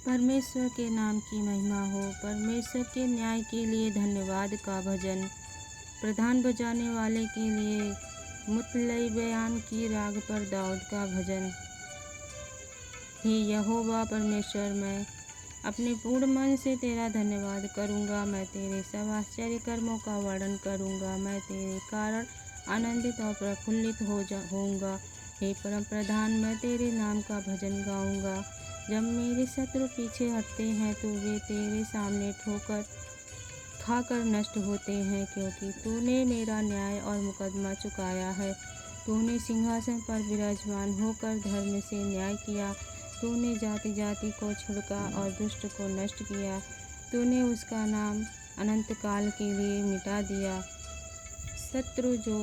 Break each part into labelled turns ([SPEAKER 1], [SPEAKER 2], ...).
[SPEAKER 1] परमेश्वर के नाम की महिमा हो। परमेश्वर के न्याय के लिए धन्यवाद का भजन। प्रधान बजाने वाले के लिए मुतलई बयान की राग पर दाऊद का भजन। हे यहोवा परमेश्वर, मैं अपने पूर्ण मन से तेरा धन्यवाद करूँगा। मैं तेरे सब आश्चर्य कर्मों का वर्णन करूँगा। मैं तेरे कारण आनंदित और प्रफुल्लित होऊंगा। हे परम प्रधान, मैं तेरे नाम का भजन गाऊंगा। जब मेरे शत्रु पीछे हटते हैं तो वे तेरे सामने ठोकर खाकर नष्ट होते हैं, क्योंकि तूने मेरा न्याय और मुकदमा चुकाया है। तूने सिंहासन पर विराजमान होकर धर्म से न्याय किया। तूने जाति जाति को छुड़का और दुष्ट को नष्ट किया। तूने उसका नाम अनंत काल के लिए मिटा दिया। शत्रु जो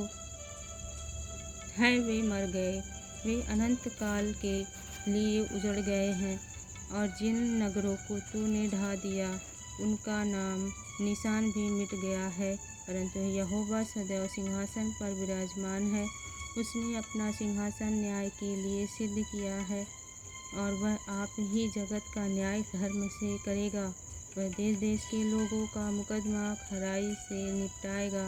[SPEAKER 1] है वे मर गए, वे अनंत काल के लिए उजड़ गए हैं। और जिन नगरों को तूने ढा दिया उनका नाम निशान भी मिट गया है। परंतु यहोवा सदैव सिंहासन पर विराजमान है। उसने अपना सिंहासन न्याय के लिए सिद्ध किया है और वह आप ही जगत का न्याय धर्म से करेगा। वह देश देश के लोगों का मुकदमा खराई से निपटाएगा।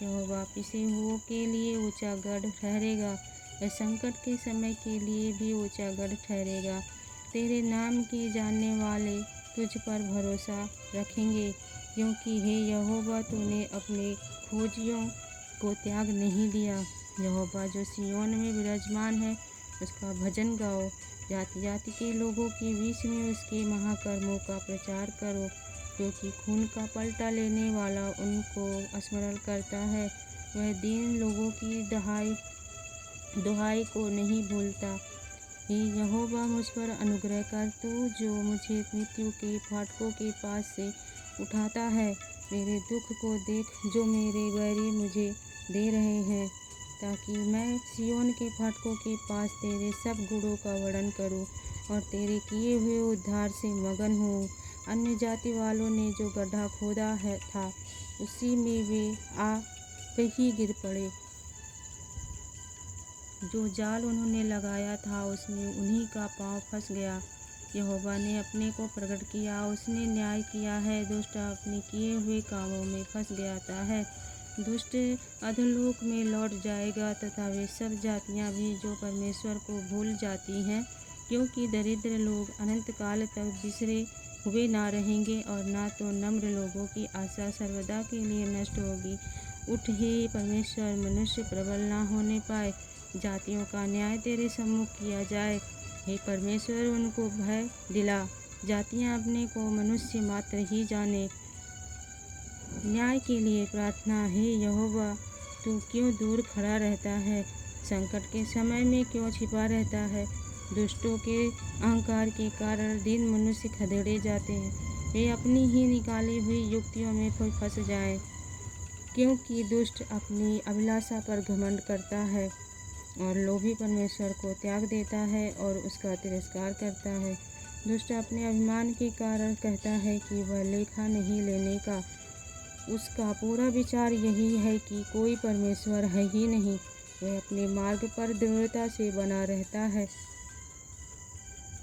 [SPEAKER 1] यहोवा पिसे हुओं के लिए ऊंचा गढ़ ठहरेगा। वह संकट के समय के लिए भी ऊंचा गढ़ ठहरेगा। तेरे नाम के जानने वाले तुझ पर भरोसा रखेंगे, क्योंकि हे यहोवा तूने अपने खोजियों को त्याग नहीं दिया। यहोवा जो सिय्योन में विराजमान है उसका भजन गाओ। जाति जाति के लोगों के बीच में उसके महाकर्मों का प्रचार करो, क्योंकि खून का पलटा लेने वाला उनको स्मरण करता है। वह दीन लोगों की दुहाई को नहीं भूलता। हे यहोवा मुझ पर अनुग्रह कर, तू जो मुझे मृत्यु के फाटकों के पास से उठाता है। मेरे दुख को देख जो मेरे बैरी मुझे दे रहे हैं, ताकि मैं सिय्योन के फाटकों के पास तेरे सब गुणों का वर्णन करूं और तेरे किए हुए उद्धार से मगन हूँ। अन्य जाति वालों ने जो गड्ढा खोदा था उसी में वे आ ही गिर पड़े। जो जाल उन्होंने लगाया था उसमें उन्हीं का पाँव फंस गया। यहोवा ने अपने को प्रकट किया, उसने न्याय किया है। दुष्ट अपने किए हुए कामों में फंस जाता है। दुष्ट अधोलोक में लौट जाएगा तथा वे सब जातियां भी जो परमेश्वर को भूल जाती हैं, क्योंकि दरिद्र लोग अनंत काल तक बिसरे हुए ना रहेंगे और ना तो नम्र लोगों की आशा सर्वदा के लिए नष्ट होगी। उठ हे परमेश्वर, मनुष्य प्रबल ना होने पाए। जातियों का न्याय तेरे सम्मुख किया जाए। हे परमेश्वर, उनको भय दिला। जातियां अपने को मनुष्य मात्र ही जाने। न्याय के लिए प्रार्थना। हे यहोवा, तू क्यों दूर खड़ा रहता है? संकट के समय में क्यों छिपा रहता है? दुष्टों के अहंकार के कारण दीन मनुष्य खदेड़े जाते हैं। वे अपनी ही निकाली हुई युक्तियों में फंस जाएं, क्योंकि दुष्ट अपनी अभिलाषा पर घमंड करता है और लोभी परमेश्वर को त्याग देता है और उसका तिरस्कार करता है। दुष्ट अपने अभिमान के कारण कहता है कि वह लेखा नहीं लेने का। उसका पूरा विचार यही है कि कोई परमेश्वर है ही नहीं। वह अपने मार्ग पर दृढ़ता से बना रहता है।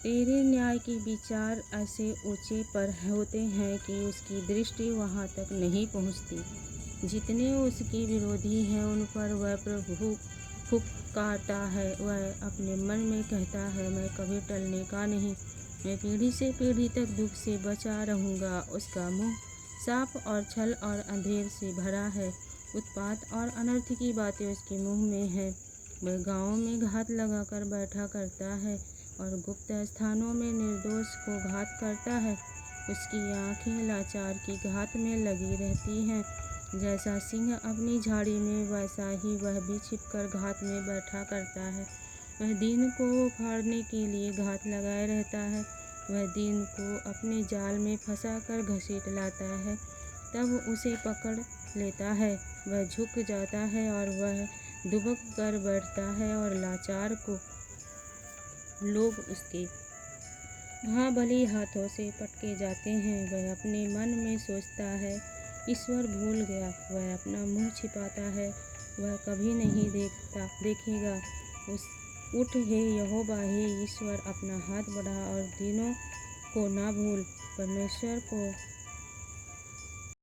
[SPEAKER 1] तेरे न्याय के विचार ऐसे ऊंचे पर होते हैं कि उसकी दृष्टि वहां तक नहीं पहुंचती। जितने उसके विरोधी हैं उन पर वह प्रभु फुकारता है। वह अपने मन में कहता है, मैं कभी टलने का नहीं। मैं पीढ़ी से पीढ़ी तक दुख से बचा रहूँगा। उसका मुँह साप और छल और अंधेर से भरा है। उत्पात और अनर्थ की बातें उसके मुंह में है। वह गाँवों में घात लगाकर बैठा करता है और गुप्त स्थानों में निर्दोष को घात करता है। उसकी आँखें लाचार की घात में लगी रहती हैं। जैसा सिंह अपनी झाड़ी में, वैसा ही वह भी छिपकर घात में बैठा करता है। वह दीन को उखाड़ने के लिए घात लगाए रहता है। वह दीन को अपने जाल में फंसाकर घसीट लाता है, तब उसे पकड़ लेता है। वह झुक जाता है और वह दुबक कर बैठता है और लाचार को लोग उसके भली हाथों से पटके जाते हैं। वह अपने मन में सोचता है, ईश्वर भूल गया। वह अपना मुँह छिपाता है, वह कभी नहीं देखेगा। उठ हे यहोवा, हे ईश्वर, अपना हाथ बढ़ा और दीनों को ना भूल। परमेश्वर को